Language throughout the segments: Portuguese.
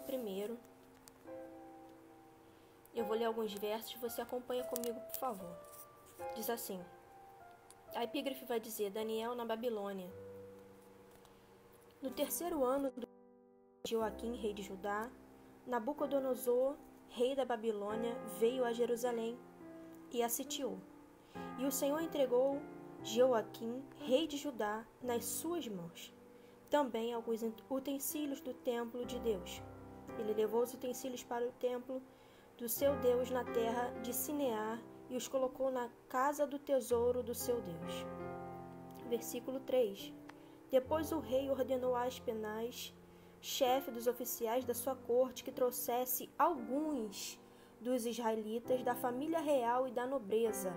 primeiro. Eu vou ler alguns versos, você acompanha comigo, por favor. Diz assim: a epígrafe vai dizer: Daniel na Babilônia. No terceiro ano de Joaquim, rei de Judá, Nabucodonosor, rei da Babilônia, veio a Jerusalém e a sitiou. E o Senhor entregou Joaquim, rei de Judá, nas suas mãos. Também alguns utensílios do templo de Deus. Ele levou os utensílios para o templo do seu Deus na terra de Sinear e os colocou na casa do tesouro do seu Deus. Versículo 3. Depois o rei ordenou a Aspenaz, chefe dos oficiais da sua corte, que trouxesse alguns dos israelitas da família real e da nobreza,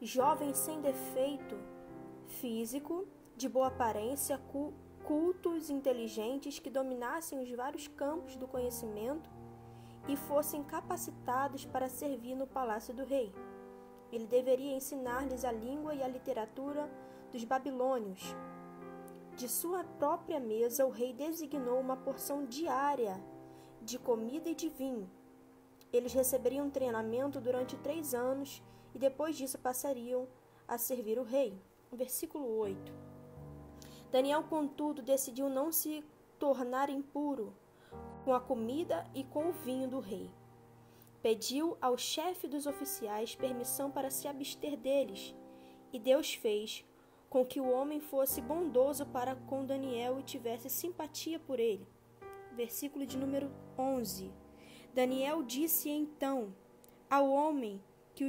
jovens sem defeito físico, de boa aparência, cultos, inteligentes, que dominassem os vários campos do conhecimento e fossem capacitados para servir no palácio do rei. Ele deveria ensinar-lhes a língua e a literatura dos babilônios. De sua própria mesa, o rei designou uma porção diária de comida e de vinho. Eles receberiam treinamento durante 3 anos e depois disso passariam a servir o rei. Versículo 8. Daniel, contudo, decidiu não se tornar impuro com a comida e com o vinho do rei. Pediu ao chefe dos oficiais permissão para se abster deles, e Deus fez com que o homem fosse bondoso para com Daniel e tivesse simpatia por ele. Versículo de número 11. Daniel disse então ao homem que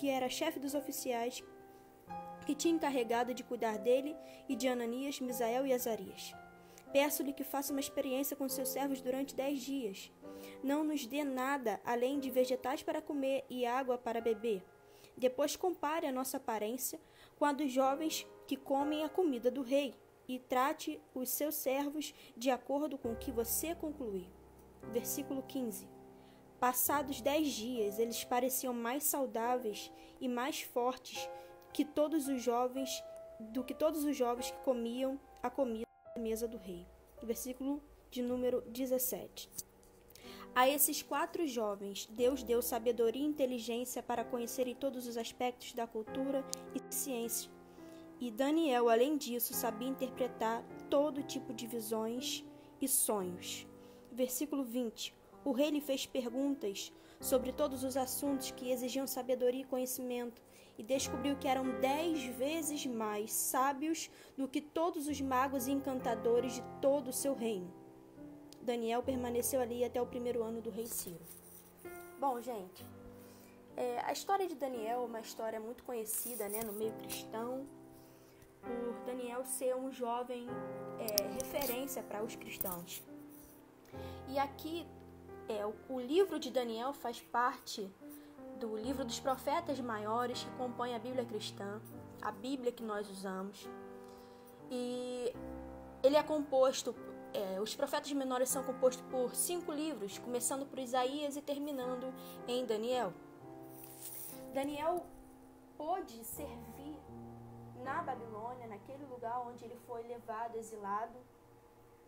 era chefe dos oficiais, que tinha encarregado de cuidar dele, e de Ananias, Misael e Azarias: peço-lhe que faça uma experiência com seus servos durante 10 dias. Não nos dê nada além de vegetais para comer e água para beber. Depois compare a nossa aparência com a dos jovens que comem a comida do rei, e trate os seus servos de acordo com o que você concluir. Versículo 15. Passados 10 dias, eles pareciam mais saudáveis e mais fortes que todos os jovens que comiam a comida da mesa do rei. Versículo de número 17. A esses 4 jovens, Deus deu sabedoria e inteligência para conhecerem todos os aspectos da cultura e ciência. E Daniel, além disso, sabia interpretar todo tipo de visões e sonhos. Versículo 20. O rei lhe fez perguntas sobre todos os assuntos que exigiam sabedoria e conhecimento, e descobriu que eram 10 vezes mais sábios do que todos os magos e encantadores de todo o seu reino. Daniel permaneceu ali até o 1º ano do rei Ciro. Bom, gente, a história de Daniel é uma história muito conhecida, no meio cristão, por Daniel ser um jovem referência para os cristãos. E aqui, o livro de Daniel faz parte do livro dos profetas maiores que compõem a Bíblia cristã, a Bíblia que nós usamos. E ele é composto, os profetas menores são compostos por 5 livros, começando por Isaías e terminando em Daniel. Daniel pôde servir na Babilônia, naquele lugar onde ele foi levado, exilado,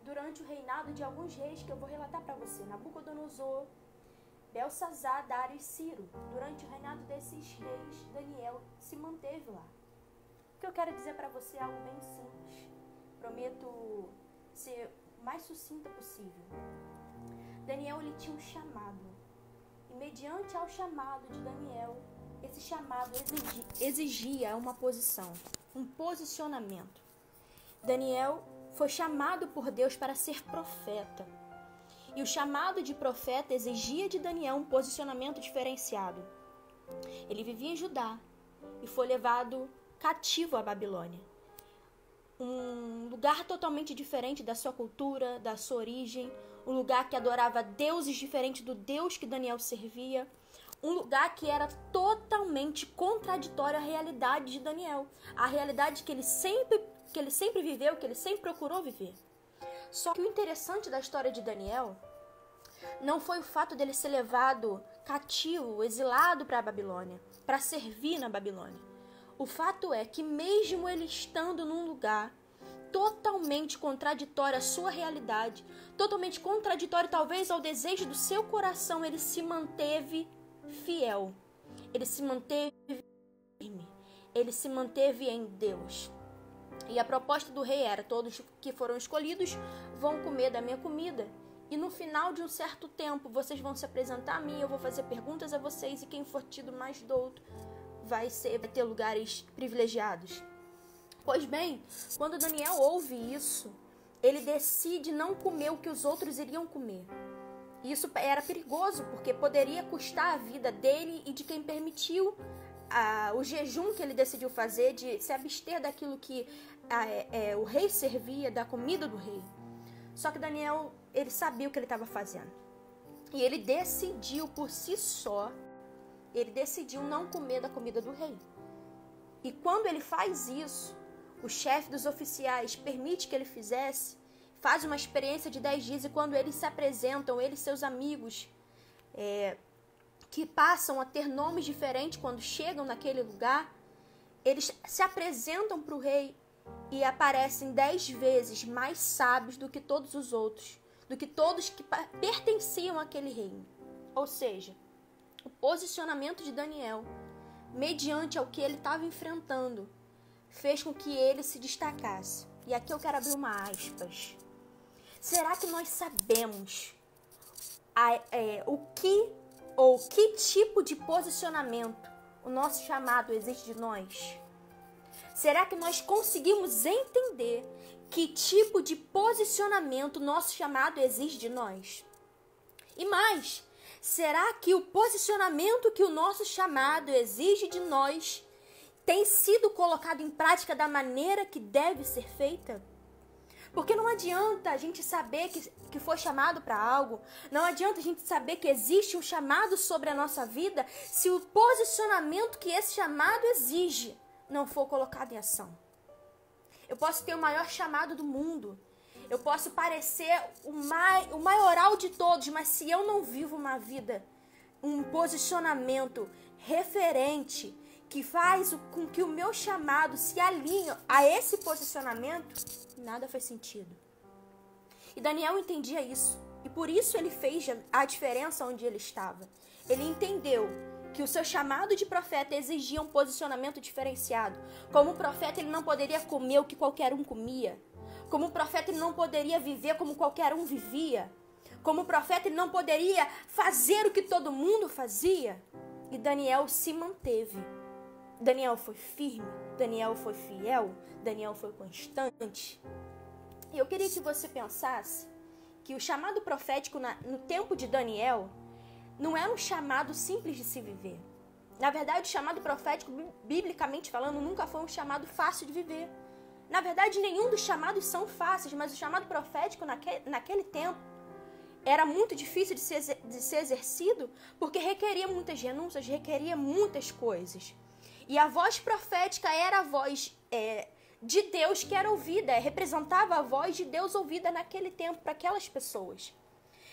durante o reinado de alguns reis que eu vou relatar para você: Nabucodonosor, Belsazar, Dário e Ciro. Durante o reinado desses reis, Daniel se manteve lá. O que eu quero dizer para você é algo bem simples. Prometo ser o mais sucinta possível. Daniel, ele tinha um chamado. E mediante ao chamado de Daniel, esse chamado exigia uma posição, um posicionamento. Daniel foi chamado por Deus para ser profeta. E o chamado de profeta exigia de Daniel um posicionamento diferenciado. Ele vivia em Judá e foi levado cativo à Babilônia. Um lugar totalmente diferente da sua cultura, da sua origem. Um lugar que adorava deuses diferentes do Deus que Daniel servia. Um lugar que era totalmente contraditório à realidade de Daniel. A realidade que ele sempre viveu, que ele sempre procurou viver. Só que o interessante da história de Daniel não foi o fato dele ser levado cativo, exilado para a Babilônia, para servir na Babilônia. O fato é que mesmo ele estando num lugar totalmente contraditório à sua realidade, totalmente contraditório talvez ao desejo do seu coração, ele se manteve fiel. Ele se manteve firme. Ele se manteve em Deus. E a proposta do rei era: todos que foram escolhidos vão comer da minha comida. E no final de um certo tempo, vocês vão se apresentar a mim, eu vou fazer perguntas a vocês, e quem for tido mais douto vai ter lugares privilegiados. Pois bem, quando Daniel ouve isso, ele decide não comer o que os outros iriam comer. E isso era perigoso, porque poderia custar a vida dele e de quem permitiu o jejum que ele decidiu fazer, de se abster daquilo que o rei servia, da comida do rei. Só que Daniel, ele sabia o que ele estava fazendo. E ele decidiu por si só, ele decidiu não comer da comida do rei. E quando ele faz isso, o chefe dos oficiais permite que ele fizesse, faz uma experiência de 10 dias, e quando eles se apresentam, ele e seus amigos, que passam a ter nomes diferentes quando chegam naquele lugar, eles se apresentam para o rei e aparecem 10 vezes mais sábios do que todos os outros, do que todos que pertenciam àquele reino. Ou seja, o posicionamento de Daniel, mediante ao que ele estava enfrentando, fez com que ele se destacasse. E aqui eu quero abrir uma aspas. Será que nós sabemos que tipo de posicionamento o nosso chamado exige de nós? Será que nós conseguimos entender que tipo de posicionamento o nosso chamado exige de nós? E mais, será que o posicionamento que o nosso chamado exige de nós tem sido colocado em prática da maneira que deve ser feita? Porque não adianta a gente saber que foi chamado para algo, não adianta a gente saber que existe um chamado sobre a nossa vida, se o posicionamento que esse chamado exige não for colocado em ação. Eu posso ter o maior chamado do mundo, eu posso parecer o maioral de todos, mas se eu não vivo uma vida, um posicionamento referente, que faz com que o meu chamado se alinhe a esse posicionamento, nada faz sentido. E Daniel entendia isso. E por isso ele fez a diferença onde ele estava. Ele entendeu que o seu chamado de profeta exigia um posicionamento diferenciado. Como profeta, ele não poderia comer o que qualquer um comia. Como profeta, ele não poderia viver como qualquer um vivia. Como profeta, ele não poderia fazer o que todo mundo fazia. E Daniel se manteve. Daniel foi firme, Daniel foi fiel, Daniel foi constante. E eu queria que você pensasse que o chamado profético no tempo de Daniel não era um chamado simples de se viver. Na verdade, o chamado profético, biblicamente falando, nunca foi um chamado fácil de viver. Na verdade, nenhum dos chamados são fáceis, mas o chamado profético naquele tempo era muito difícil de ser exercido, porque requeria muitas renúncias, requeria muitas coisas. E a voz profética era a voz de Deus que era ouvida, representava a voz de Deus ouvida naquele tempo para aquelas pessoas.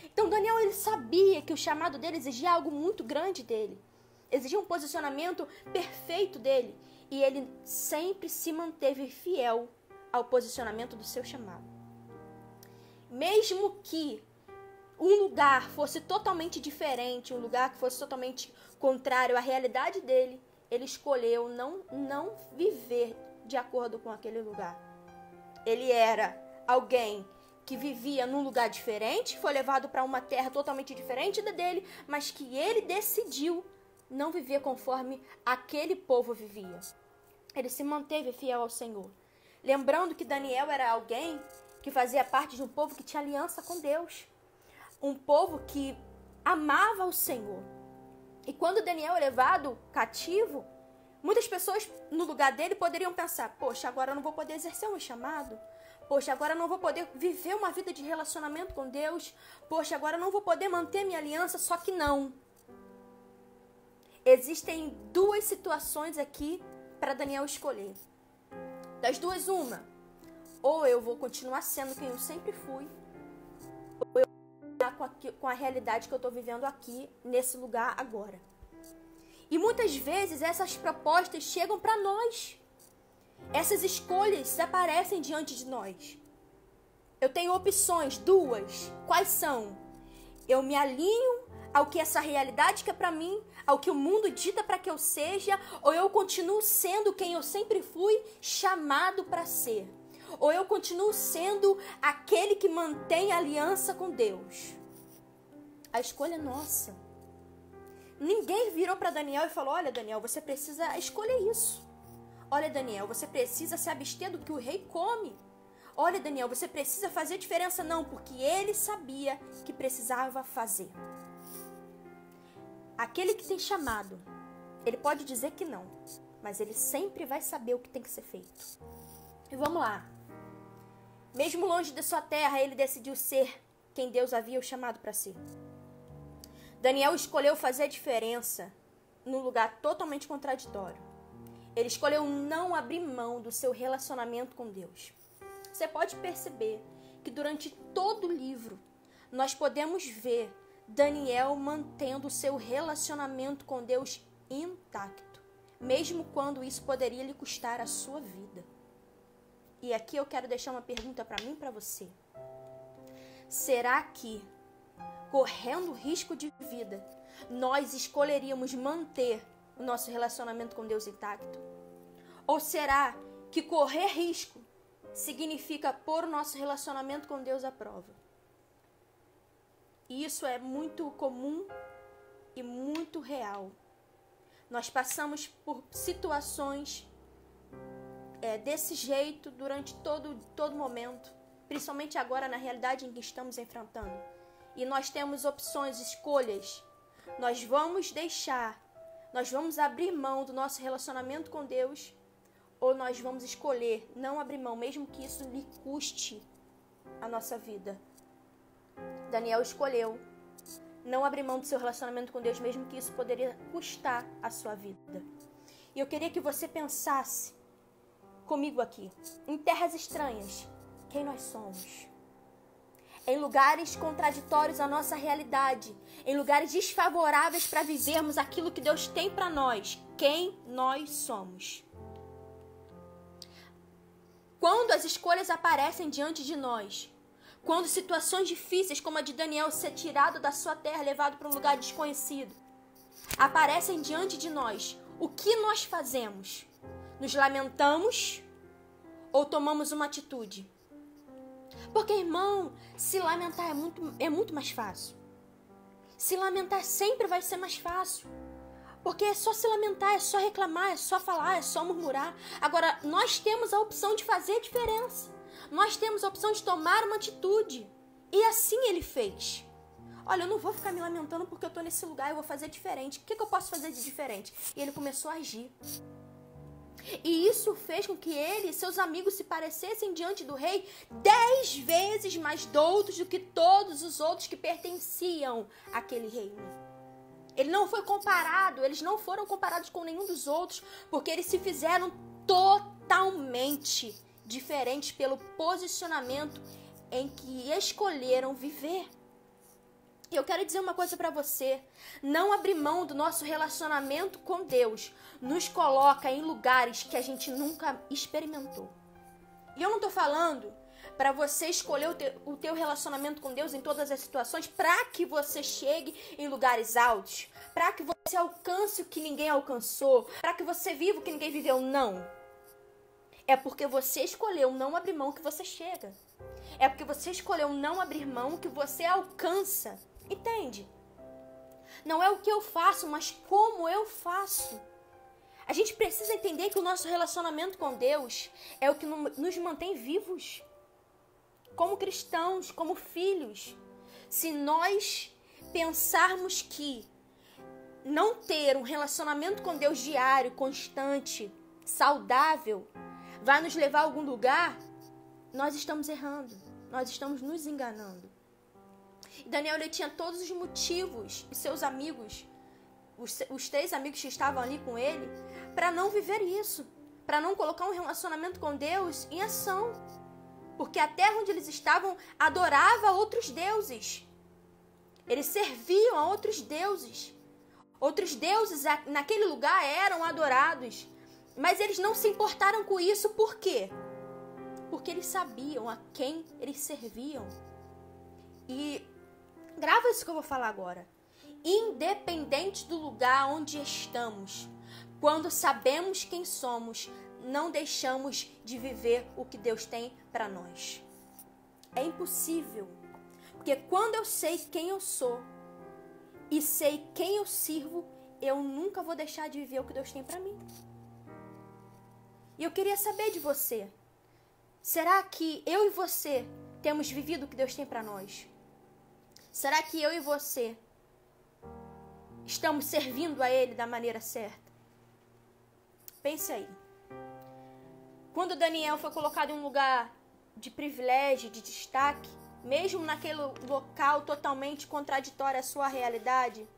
Então Daniel, ele sabia que o chamado dele exigia algo muito grande dele, exigia um posicionamento perfeito dele, e ele sempre se manteve fiel ao posicionamento do seu chamado. Mesmo que um lugar fosse totalmente diferente, um lugar que fosse totalmente contrário à realidade dele, ele escolheu não viver de acordo com aquele lugar. Ele era alguém que vivia num lugar diferente, foi levado para uma terra totalmente diferente da dele, mas que ele decidiu não viver conforme aquele povo vivia. Ele se manteve fiel ao Senhor. Lembrando que Daniel era alguém que fazia parte de um povo que tinha aliança com Deus. Um povo que amava o Senhor. E quando Daniel é levado cativo, muitas pessoas no lugar dele poderiam pensar: poxa, agora eu não vou poder exercer o meu chamado. Poxa, agora eu não vou poder viver uma vida de relacionamento com Deus. Poxa, agora eu não vou poder manter minha aliança. Só que não. Existem duas situações aqui para Daniel escolher. Das duas, uma. Ou eu vou continuar sendo quem eu sempre fui, ou eu com a realidade que eu estou vivendo aqui, nesse lugar agora. E muitas vezes essas propostas chegam para nós. Essas escolhas aparecem diante de nós. Eu tenho opções, 2. Quais são? Eu me alinho ao que essa realidade quer para mim, ao que o mundo dita para que eu seja, ou eu continuo sendo quem eu sempre fui chamado para ser? Ou eu continuo sendo aquele que mantém aliança com Deus? A escolha é nossa. Ninguém virou para Daniel e falou: olha, Daniel, você precisa escolher isso. Olha, Daniel, você precisa se abster do que o rei come. Olha, Daniel, você precisa fazer diferença. Não, porque ele sabia que precisava fazer. Aquele que tem chamado, ele pode dizer que não, mas ele sempre vai saber o que tem que ser feito. E vamos lá. Mesmo longe de sua terra, ele decidiu ser quem Deus havia o chamado para ser. Daniel escolheu fazer a diferença num lugar totalmente contraditório. Ele escolheu não abrir mão do seu relacionamento com Deus. Você pode perceber que durante todo o livro nós podemos ver Daniel mantendo o seu relacionamento com Deus intacto, mesmo quando isso poderia lhe custar a sua vida. E aqui eu quero deixar uma pergunta para mim e para você. Será que, correndo risco de vida, nós escolheríamos manter o nosso relacionamento com Deus intacto? Ou será que correr risco significa pôr o nosso relacionamento com Deus à prova? E isso é muito comum e muito real. Nós passamos por situações desse jeito durante todo momento, principalmente agora na realidade em que estamos enfrentando. E nós temos opções, escolhas. Nós vamos abrir mão do nosso relacionamento com Deus, ou nós vamos escolher não abrir mão, mesmo que isso lhe custe a nossa vida. Daniel escolheu não abrir mão do seu relacionamento com Deus, mesmo que isso poderia custar a sua vida. E eu queria que você pensasse comigo aqui, em terras estranhas, quem nós somos? Em lugares contraditórios à nossa realidade, em lugares desfavoráveis para vivermos aquilo que Deus tem para nós, quem nós somos? Quando as escolhas aparecem diante de nós, quando situações difíceis como a de Daniel ser tirado da sua terra, levado para um lugar desconhecido, aparecem diante de nós, o que nós fazemos? Nos lamentamos ou tomamos uma atitude? Porque, irmão, se lamentar é muito mais fácil. Se lamentar sempre vai ser mais fácil. Porque é só se lamentar, é só reclamar, é só falar, é só murmurar. Agora, nós temos a opção de fazer a diferença. Nós temos a opção de tomar uma atitude. E assim ele fez. Olha, eu não vou ficar me lamentando porque eu estou nesse lugar, eu vou fazer diferente. O que eu posso fazer de diferente? E ele começou a agir. E isso fez com que ele e seus amigos se parecessem diante do rei 10 vezes mais doutos do que todos os outros que pertenciam àquele reino. Eles não foram comparados com nenhum dos outros, porque eles se fizeram totalmente diferentes pelo posicionamento em que escolheram viver. E eu quero dizer uma coisa para você, não abrir mão do nosso relacionamento com Deus nos coloca em lugares que a gente nunca experimentou. E eu não estou falando para você escolher o teu relacionamento com Deus em todas as situações para que você chegue em lugares altos, para que você alcance o que ninguém alcançou, para que você viva o que ninguém viveu, não. É porque você escolheu não abrir mão que você chega. É porque você escolheu não abrir mão que você alcança. Entende? Não é o que eu faço, mas como eu faço. A gente precisa entender que o nosso relacionamento com Deus é o que nos mantém vivos. Como cristãos, como filhos. Se nós pensarmos que não ter um relacionamento com Deus diário, constante, saudável, vai nos levar a algum lugar, nós estamos errando. Nós estamos nos enganando. E Daniel, ele tinha todos os motivos, e seus amigos, os 3 amigos que estavam ali com ele, para não viver isso, para não colocar um relacionamento com Deus em ação. Porque a terra onde eles estavam adorava outros deuses. Eles serviam a outros deuses. Outros deuses naquele lugar eram adorados. Mas eles não se importaram com isso, por quê? Porque eles sabiam a quem eles serviam. E grava isso que eu vou falar agora. Independente do lugar onde estamos, quando sabemos quem somos, não deixamos de viver o que Deus tem para nós. É impossível. Porque quando eu sei quem eu sou e sei quem eu sirvo, eu nunca vou deixar de viver o que Deus tem para mim. E eu queria saber de você. Será que eu e você temos vivido o que Deus tem para nós? Será que eu e você estamos servindo a Ele da maneira certa? Pense aí. Quando Daniel foi colocado em um lugar de privilégio, de destaque, mesmo naquele local totalmente contraditório à sua realidade,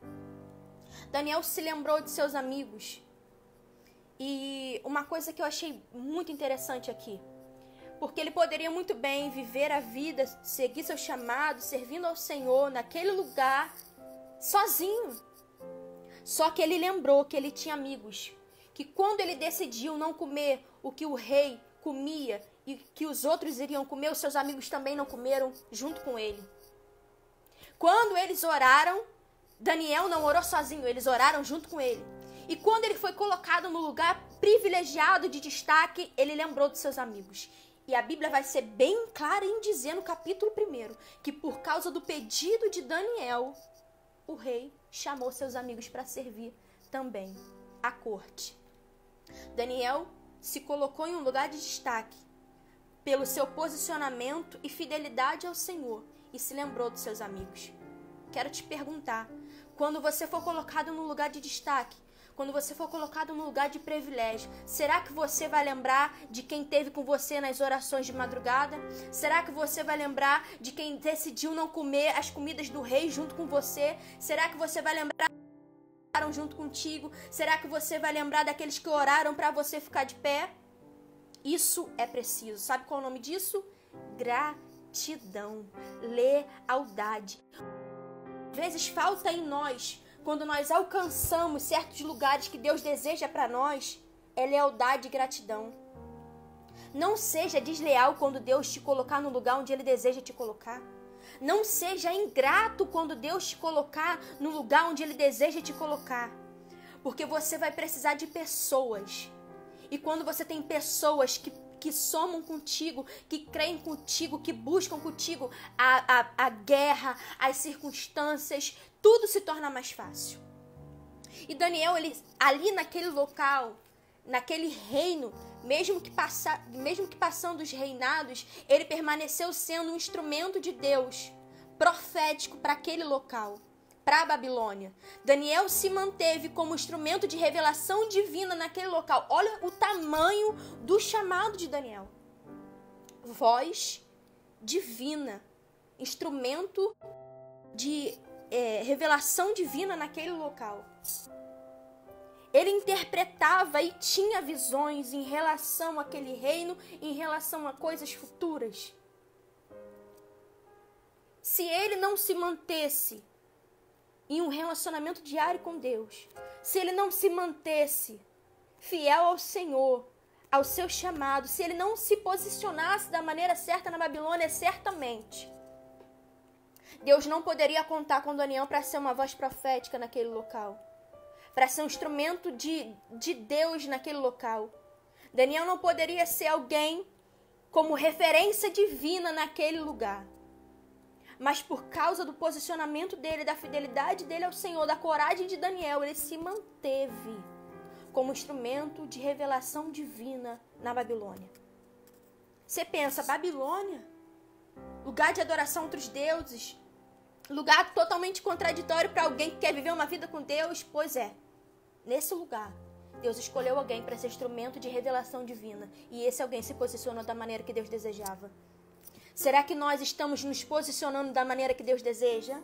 Daniel se lembrou de seus amigos. E uma coisa que eu achei muito interessante aqui, porque ele poderia muito bem viver a vida, seguir seu chamado, servindo ao Senhor naquele lugar, sozinho. Só que ele lembrou que ele tinha amigos, que quando ele decidiu não comer o que o rei comia e que os outros iriam comer, os seus amigos também não comeram junto com ele. Quando eles oraram, Daniel não orou sozinho, eles oraram junto com ele. E quando ele foi colocado no lugar privilegiado de destaque, ele lembrou dos seus amigos. E a Bíblia vai ser bem clara em dizer no capítulo 1 que por causa do pedido de Daniel, o rei chamou seus amigos para servir também à corte. Daniel se colocou em um lugar de destaque pelo seu posicionamento e fidelidade ao Senhor e se lembrou dos seus amigos. Quero te perguntar, quando você for colocado num lugar de destaque, quando você for colocado num lugar de privilégio, será que você vai lembrar de quem esteve com você nas orações de madrugada? Será que você vai lembrar de quem decidiu não comer as comidas do rei junto com você? Será que você vai lembrar que oraram junto contigo? Será que você vai lembrar daqueles que oraram para você ficar de pé? Isso é preciso. Sabe qual é o nome disso? Gratidão, lealdade. Às vezes falta em nós, quando nós alcançamos certos lugares que Deus deseja para nós, é lealdade e gratidão. Não seja desleal quando Deus te colocar no lugar onde Ele deseja te colocar. Não seja ingrato quando Deus te colocar no lugar onde Ele deseja te colocar. Porque você vai precisar de pessoas. E quando você tem pessoas que somam contigo, que creem contigo, que buscam contigo, a guerra, as circunstâncias, tudo se torna mais fácil. E Daniel, ele, ali naquele local, naquele reino, mesmo que passando os reinados, ele permaneceu sendo um instrumento de Deus, profético para aquele local, para a Babilônia. Daniel se manteve como instrumento de revelação divina naquele local. Olha o tamanho do chamado de Daniel. Voz divina, instrumento de revelação divina naquele local. Ele interpretava e tinha visões em relação àquele reino, em relação a coisas futuras. Se ele não se mantesse em um relacionamento diário com Deus, se ele não se mantesse fiel ao Senhor, ao seu chamado, se ele não se posicionasse da maneira certa na Babilônia, certamente Deus não poderia contar com Daniel para ser uma voz profética naquele local, para ser um instrumento de Deus naquele local. Daniel não poderia ser alguém como referência divina naquele lugar. Mas por causa do posicionamento dele, da fidelidade dele ao Senhor, da coragem de Daniel, ele se manteve como instrumento de revelação divina na Babilônia. Você pensa, Babilônia? Lugar de adoração a outros deuses? Lugar totalmente contraditório para alguém que quer viver uma vida com Deus? Pois é, nesse lugar, Deus escolheu alguém para ser instrumento de revelação divina. E esse alguém se posicionou da maneira que Deus desejava. Será que nós estamos nos posicionando da maneira que Deus deseja?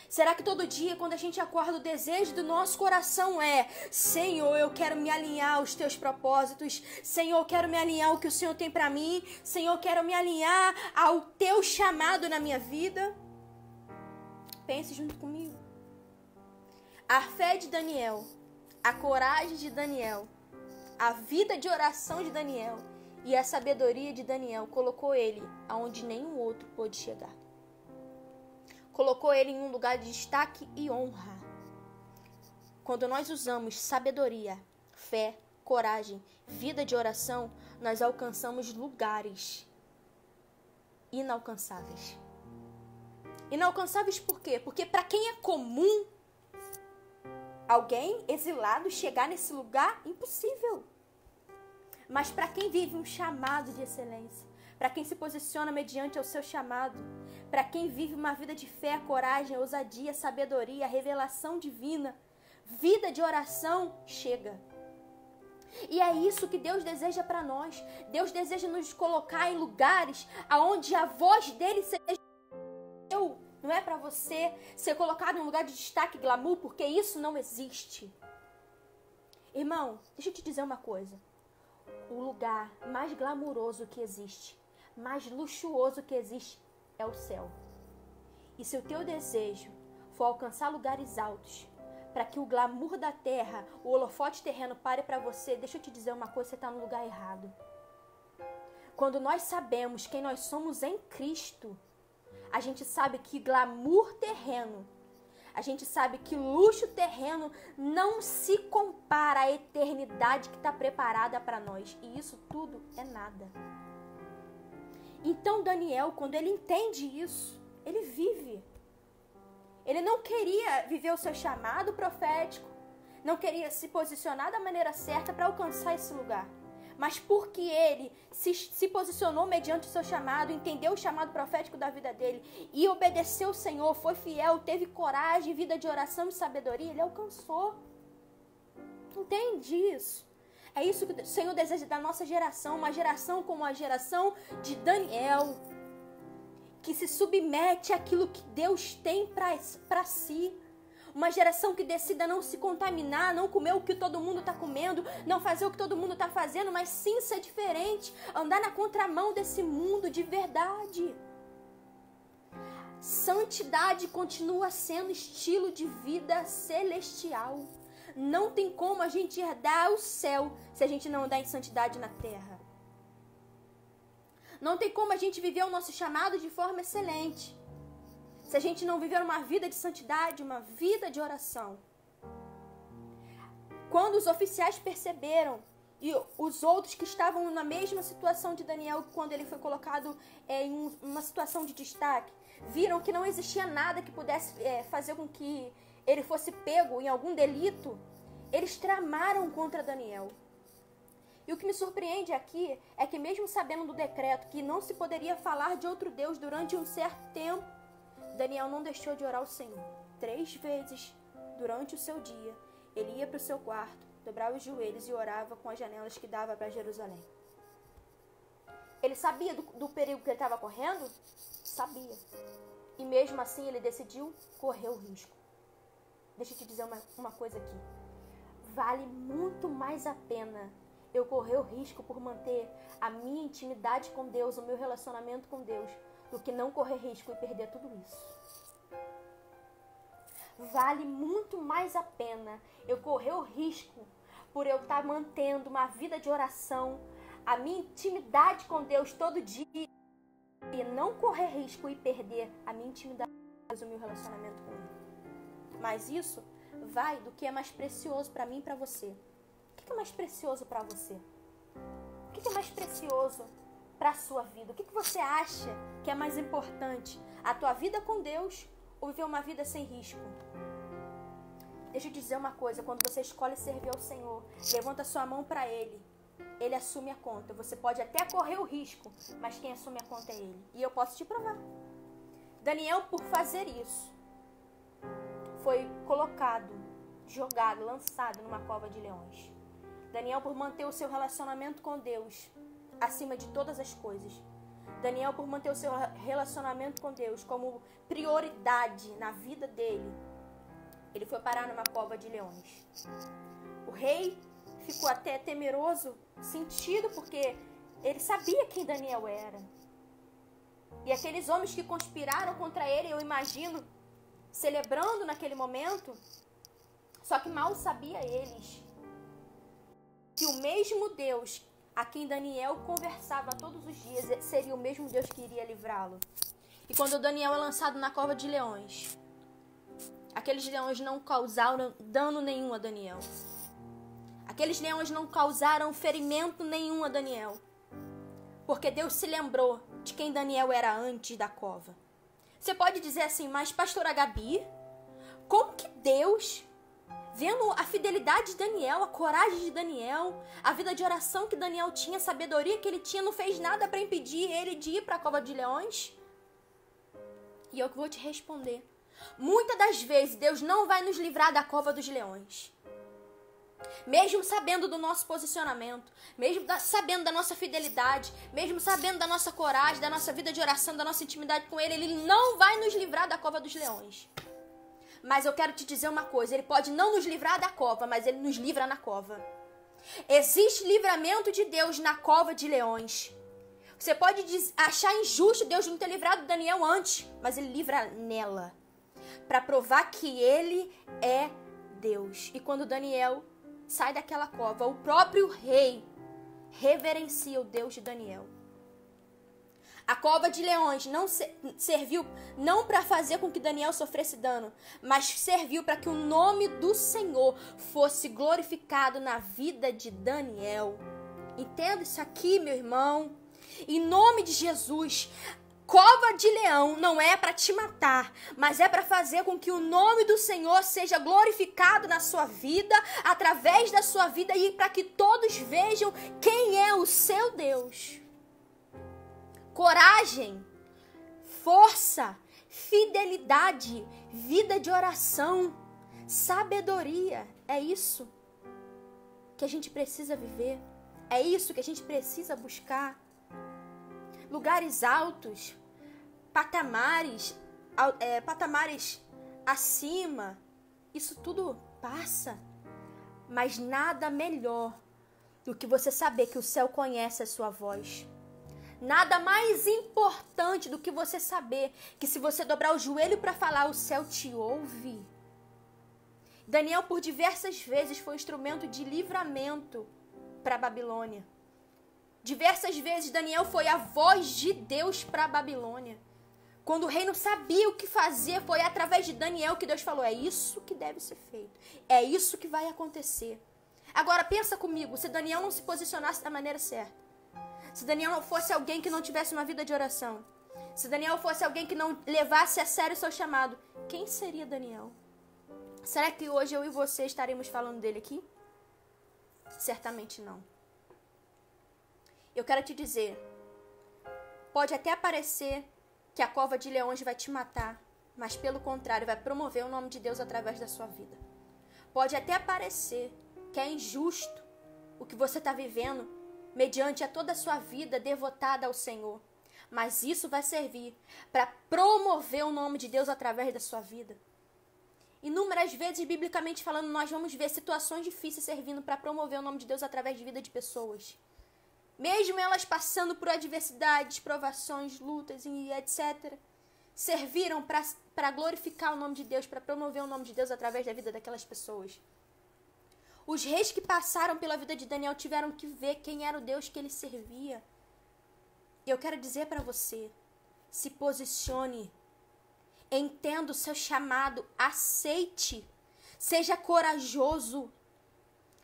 Será que todo dia, quando a gente acorda, o desejo do nosso coração é: Senhor, eu quero me alinhar aos teus propósitos. Senhor, eu quero me alinhar ao que o Senhor tem para mim. Senhor, eu quero me alinhar ao teu chamado na minha vida. Pense junto comigo. A fé de Daniel, a coragem de Daniel a vida de oração de Daniel e a sabedoria de Daniel colocou ele aonde nenhum outro pôde chegar. Colocou ele em um lugar de destaque e honra. Quando nós usamos sabedoria, fé, coragem, vida de oração, nós alcançamos lugares inalcançáveis. Inalcançáveis por quê? Porque para quem é comum alguém exilado chegar nesse lugar, impossível. Mas para quem vive um chamado de excelência, para quem se posiciona mediante o seu chamado, para quem vive uma vida de fé, coragem, ousadia, sabedoria, revelação divina, vida de oração, chega. E é isso que Deus deseja para nós. Deus deseja nos colocar em lugares onde a voz dele seja eu. Não é para você ser colocado em um lugar de destaque e glamour, porque isso não existe. Irmão, deixa eu te dizer uma coisa. O lugar mais glamuroso que existe, mais luxuoso que existe, é o céu. E se o teu desejo for alcançar lugares altos, para que o glamour da terra, o holofote terreno pare para você, deixa eu te dizer uma coisa, você está no lugar errado. Quando nós sabemos quem nós somos em Cristo, a gente sabe que glamour terreno, a gente sabe que luxo terreno não se compara à eternidade que está preparada para nós. E isso tudo é nada. Então Daniel, quando ele entende isso, ele vive. Ele não queria viver o seu chamado profético, não queria se posicionar da maneira certa para alcançar esse lugar. Mas porque ele se posicionou mediante o seu chamado, entendeu o chamado profético da vida dele e obedeceu o Senhor, foi fiel, teve coragem, vida de oração e sabedoria, ele alcançou. Entende isso? É isso que o Senhor deseja da nossa geração, uma geração como a geração de Daniel, que se submete àquilo que Deus tem para si. Uma geração que decida não se contaminar, não comer o que todo mundo está comendo, não fazer o que todo mundo está fazendo, mas sim ser diferente, andar na contramão desse mundo de verdade. Santidade continua sendo estilo de vida celestial. Não tem como a gente herdar o céu se a gente não andar em santidade na terra. Não tem como a gente viver o nosso chamado de forma excelente se a gente não viver uma vida de santidade, uma vida de oração. Quando os oficiais perceberam, e os outros que estavam na mesma situação de Daniel, quando ele foi colocado em uma situação de destaque, viram que não existia nada que pudesse fazer com que ele fosse pego em algum delito, eles tramaram contra Daniel. E o que me surpreende aqui é que mesmo sabendo do decreto que não se poderia falar de outro Deus durante um certo tempo, Daniel não deixou de orar ao Senhor. 3 vezes durante o seu dia, ele ia para o seu quarto, dobrava os joelhos e orava com as janelas que dava para Jerusalém. Ele sabia do perigo que ele estava correndo? Sabia. E mesmo assim ele decidiu correr o risco. Deixa eu te dizer uma coisa aqui. Vale muito mais a pena eu correr o risco por manter a minha intimidade com Deus, o meu relacionamento com Deus, do que não correr risco e perder tudo isso. Vale muito mais a pena eu correr o risco por eu estar mantendo uma vida de oração, a minha intimidade com Deus todo dia, e não correr risco e perder a minha intimidade com Deus, o meu relacionamento com Ele. Mas isso vai do que é mais precioso para mim e para você. O que é mais precioso para você? O que é mais precioso para a sua vida? O que você acha que é mais importante? A tua vida com Deus ou viver uma vida sem risco? Deixa eu dizer uma coisa, quando você escolhe servir ao Senhor, levanta sua mão para Ele, Ele assume a conta. Você pode até correr o risco, mas quem assume a conta é Ele. E eu posso te provar. Daniel, por fazer isso, foi colocado, jogado, lançado numa cova de leões. Daniel, por manter o seu relacionamento com Deus acima de todas as coisas. Daniel, por manter o seu relacionamento com Deus como prioridade na vida dele, ele foi parar numa cova de leões. O rei ficou até temeroso, sentido, porque ele sabia quem Daniel era. E aqueles homens que conspiraram contra ele, eu imagino, celebrando naquele momento, só que mal sabia eles que o mesmo Deus a quem Daniel conversava todos os dias seria o mesmo Deus que iria livrá-lo. E quando Daniel é lançado na cova de leões, aqueles leões não causaram dano nenhum a Daniel. Aqueles leões não causaram ferimento nenhum a Daniel. Porque Deus se lembrou de quem Daniel era antes da cova. Você pode dizer assim, mas pastora Gabi, como que Deus, vendo a fidelidade de Daniel, a coragem de Daniel, a vida de oração que Daniel tinha, a sabedoria que ele tinha, não fez nada para impedir ele de ir para a cova de leões? E eu vou te responder. Muitas das vezes Deus não vai nos livrar da cova dos leões. Mesmo sabendo do nosso posicionamento, mesmo sabendo da nossa fidelidade, mesmo sabendo da nossa coragem, da nossa vida de oração, da nossa intimidade com Ele, Ele não vai nos livrar da cova dos leões. Mas eu quero te dizer uma coisa, Ele pode não nos livrar da cova, mas Ele nos livra na cova. Existe livramento de Deus na cova de leões. Você pode achar injusto Deus não ter livrado Daniel antes, mas Ele livra nela, para provar que Ele é Deus. E quando Daniel sai daquela cova, o próprio rei reverencia o Deus de Daniel. A cova de leões não serviu não para fazer com que Daniel sofresse dano, mas serviu para que o nome do Senhor fosse glorificado na vida de Daniel. Entenda isso aqui, meu irmão. Em nome de Jesus, cova de leão não é para te matar, mas é para fazer com que o nome do Senhor seja glorificado na sua vida, através da sua vida, e para que todos vejam quem é o seu Deus. Coragem, força, fidelidade, vida de oração, sabedoria, é isso que a gente precisa viver, é isso que a gente precisa buscar. Lugares altos, patamares acima, isso tudo passa, mas nada melhor do que você saber que o céu conhece a sua voz. Nada mais importante do que você saber que se você dobrar o joelho para falar, o céu te ouve. Daniel, por diversas vezes, foi um instrumento de livramento para a Babilônia. Diversas vezes Daniel foi a voz de Deus para a Babilônia. Quando o rei não sabia o que fazer, foi através de Daniel que Deus falou, é isso que deve ser feito. É isso que vai acontecer. Agora pensa comigo, se Daniel não se posicionasse da maneira certa, se Daniel não fosse alguém que não tivesse uma vida de oração, se Daniel fosse alguém que não levasse a sério o seu chamado, quem seria Daniel? Será que hoje eu e você estaremos falando dele aqui? Certamente não. Eu quero te dizer, pode até parecer que a cova de leões vai te matar, mas pelo contrário, vai promover o nome de Deus através da sua vida. Pode até parecer que é injusto o que você está vivendo, mediante a toda a sua vida devotada ao Senhor, mas isso vai servir para promover o nome de Deus através da sua vida. Inúmeras vezes, biblicamente falando, nós vamos ver situações difíceis servindo para promover o nome de Deus através de vida de pessoas. Mesmo elas passando por adversidades, provações, lutas e etc., serviram para glorificar o nome de Deus, para promover o nome de Deus através da vida daquelas pessoas. Os reis que passaram pela vida de Daniel tiveram que ver quem era o Deus que ele servia. Eu quero dizer para você, se posicione, entenda o seu chamado, aceite, seja corajoso,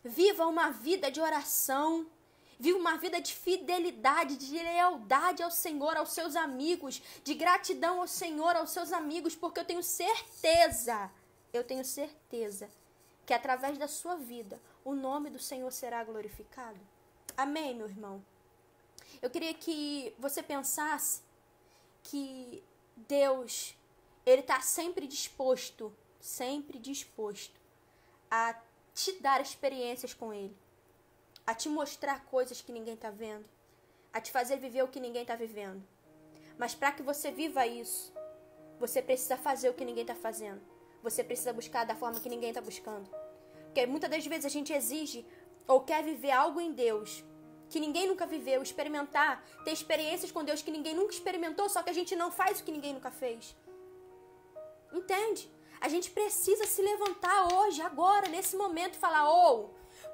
viva uma vida de oração, viva uma vida de fidelidade, de lealdade ao Senhor, aos seus amigos, de gratidão ao Senhor, aos seus amigos, porque eu tenho certeza que através da sua vida, o nome do Senhor será glorificado. Amém, meu irmão? Eu queria que você pensasse que Deus, Ele está sempre disposto a te dar experiências com Ele, a te mostrar coisas que ninguém está vendo, a te fazer viver o que ninguém está vivendo. Mas para que você viva isso, você precisa fazer o que ninguém está fazendo. Você precisa buscar da forma que ninguém está buscando. Porque muitas das vezes a gente exige ou quer viver algo em Deus que ninguém nunca viveu, experimentar, ter experiências com Deus que ninguém nunca experimentou, só que a gente não faz o que ninguém nunca fez. Entende? A gente precisa se levantar hoje, agora, nesse momento e falar,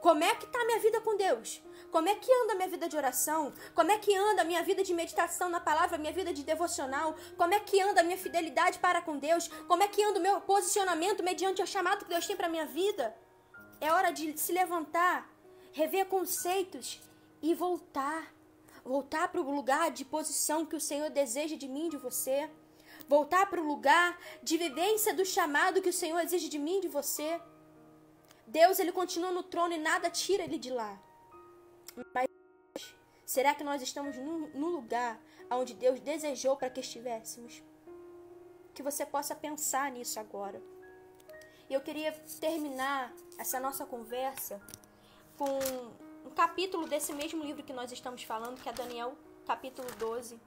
Como é que está a minha vida com Deus? Como é que anda a minha vida de oração? Como é que anda a minha vida de meditação na palavra, a minha vida de devocional? Como é que anda a minha fidelidade para com Deus? Como é que anda o meu posicionamento mediante o chamado que Deus tem para a minha vida? É hora de se levantar, rever conceitos e voltar. Voltar para o lugar de posição que o Senhor deseja de mim e de você. Voltar para o lugar de vivência do chamado que o Senhor exige de mim e de você. Deus, ele continua no trono e nada tira ele de lá. Mas será que nós estamos no lugar onde Deus desejou para que estivéssemos? Que você possa pensar nisso agora. E eu queria terminar essa nossa conversa com um capítulo desse mesmo livro que nós estamos falando, que é Daniel, capítulo 12.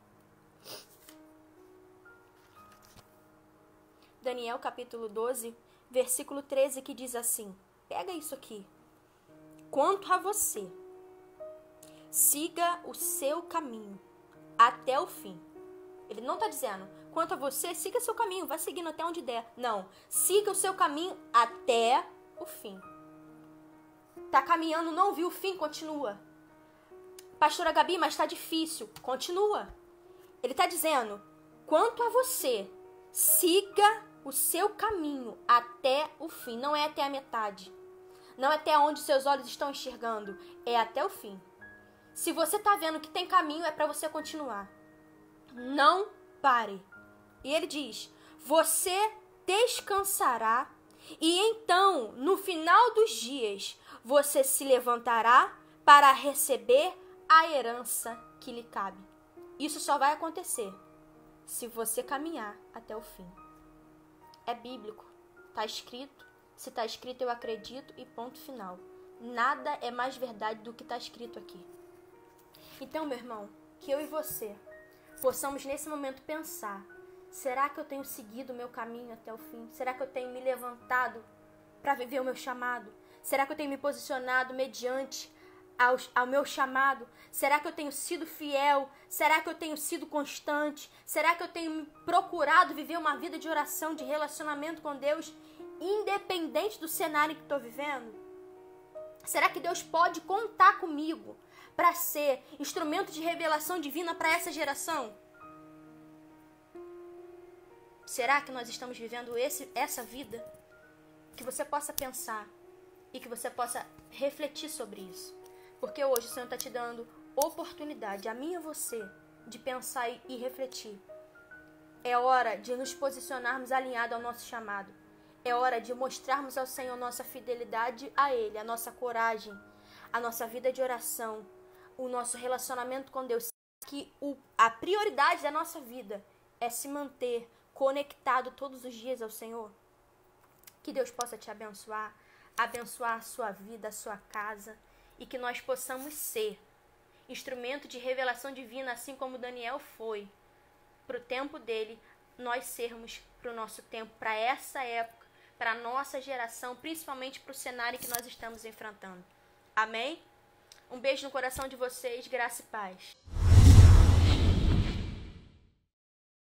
Daniel, capítulo 12, versículo 13, que diz assim: pega isso aqui. Quanto a você, siga o seu caminho até o fim. Ele não está dizendo, quanto a você, siga seu caminho, vai seguindo até onde der. Não, siga o seu caminho até o fim. Tá caminhando, não viu o fim, continua. Pastora Gabi, mas está difícil, continua. Ele está dizendo, quanto a você, siga o seu caminho até o fim. Não é até a metade. Não é até onde seus olhos estão enxergando. É até o fim. Se você está vendo que tem caminho, é para você continuar. Não pare. E ele diz, você descansará e então, no final dos dias, você se levantará para receber a herança que lhe cabe. Isso só vai acontecer se você caminhar até o fim. É bíblico, está escrito. Se está escrito, eu acredito e ponto final. Nada é mais verdade do que está escrito aqui. Então, meu irmão, que eu e você possamos nesse momento pensar, será que eu tenho seguido o meu caminho até o fim? Será que eu tenho me levantado para viver o meu chamado? Será que eu tenho me posicionado mediante ao meu chamado? Será que eu tenho sido fiel? Será que eu tenho sido constante? Será que eu tenho procurado viver uma vida de oração, de relacionamento com Deus, independente do cenário que estou vivendo? Será que Deus pode contar comigo para ser instrumento de revelação divina para essa geração? Será que nós estamos vivendo essa vida? Que você possa pensar e que você possa refletir sobre isso. Porque hoje o Senhor está te dando oportunidade, a mim e a você, de pensar e refletir. É hora de nos posicionarmos alinhados ao nosso chamado. É hora de mostrarmos ao Senhor nossa fidelidade a Ele, a nossa coragem, a nossa vida de oração, o nosso relacionamento com Deus. Que a prioridade da nossa vida é se manter conectado todos os dias ao Senhor. Que Deus possa te abençoar, abençoar a sua vida, a sua casa, e que nós possamos ser instrumento de revelação divina, assim como Daniel foi. Para o tempo dele, nós sermos para o nosso tempo, para essa época, para a nossa geração, principalmente para o cenário que nós estamos enfrentando. Amém? Um beijo no coração de vocês, graça e paz.